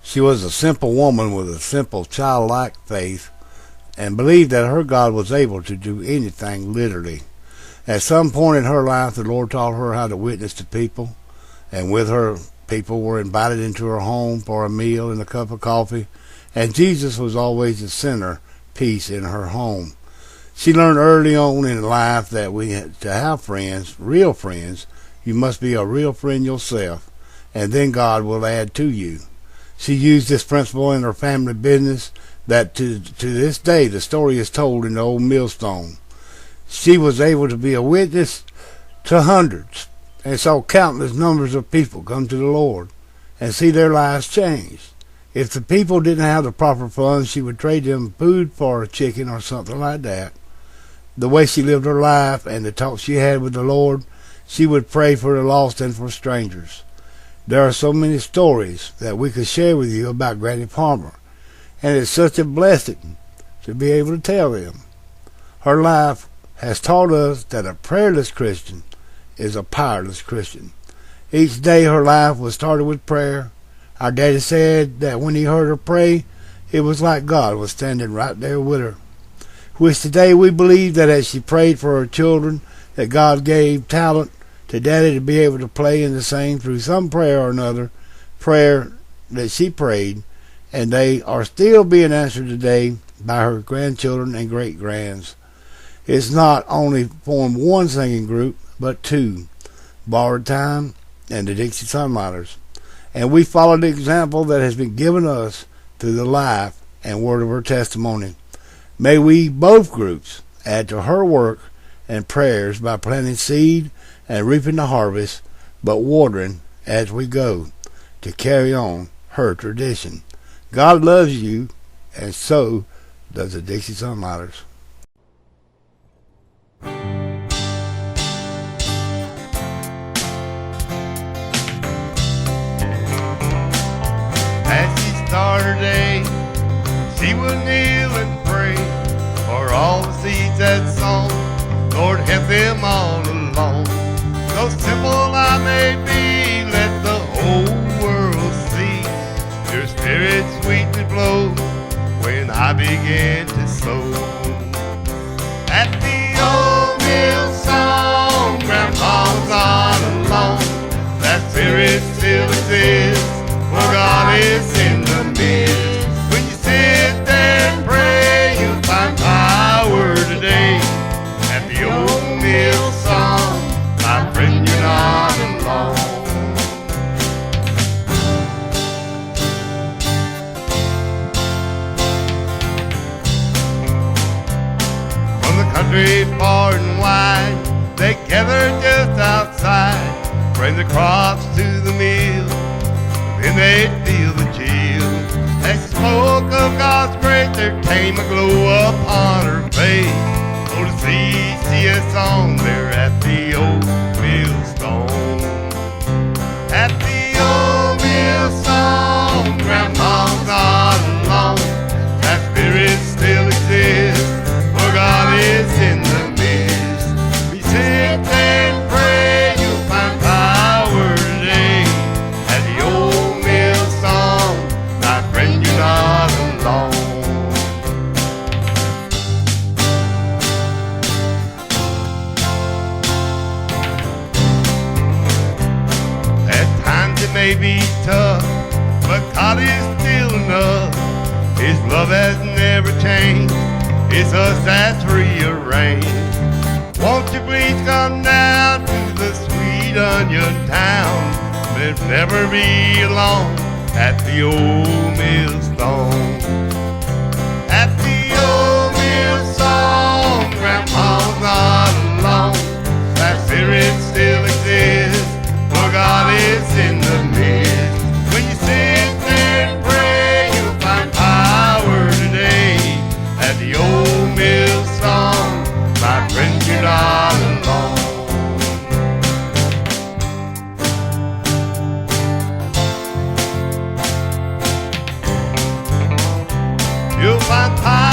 She was a simple woman with a simple childlike faith and believed that her God was able to do anything literally. At some point in her life, the Lord taught her how to witness to people, and with her, people were invited into her home for a meal and a cup of coffee, and Jesus was always the centerpiece in her home. She learned early on in life that to have friends, real friends, you must be a real friend yourself, and then God will add to you. She used this principle in her family business that to this day the story is told in the old millstone. She was able to be a witness to hundreds and saw countless numbers of people come to the Lord and see their lives change. If the people didn't have the proper funds, she would trade them food for a chicken or something like that. The way she lived her life and the talk she had with the Lord, she would pray for the lost and for strangers. There are so many stories that we could share with you about Granny Palmer, and it's such a blessing to be able to tell them. Her life has taught us that a prayerless Christian is a powerless Christian. Each day her life was started with prayer. Our daddy said that when he heard her pray, it was like God was standing right there with her. Which today we believe that as she prayed for her children, that God gave talent to daddy to be able to play and to sing through some prayer or another, prayer that she prayed, and they are still being answered today by her grandchildren and great-grands. It's not only formed one singing group, but two, Borrowed Time and the Dixie Sonlighters. And we follow the example that has been given us through the life and word of her testimony. May we, both groups, add to her work and prayers by planting seed and reaping the harvest, but watering as we go to carry on her tradition. God loves you, and so does the Dixie Sonlighters. As she started her day, she would kneel and pray for all the seeds that sown. Lord, help them all along. Though simple I may be, let the whole world see your spirit sweetly blow when I begin to sow. At the old mill song, Grandpa's not alone. That spirit still exists, for God is in the midst. When you sit there and pray, you'll find power today. At the old mill song, my friend, you're not alone. From the country far and wide, they gather just outside, bring the crops to the mill. Then they'd feel the chill. As she spoke of God's grace, there came a glow upon her face. Oh, to see CS on there at the old millstone. At the old millstone, Grandma's not alone. That spirit still exists, for God is in the midst. We sit there and pray, you'll find power today. At the old millstone, my friend, you're not alone. At times it may be tough, but God is still enough. His love has never changed. It's us that's rearranged. Won't you please come down to the sweet onion town? Let's never be alone at the old millstone. At the old millstone, Grandma's not alone. That spirit still exists, for God is in the midst. When you sit there and pray, you'll find power today. At the old millstone, my friend, you're not alone. You'll find power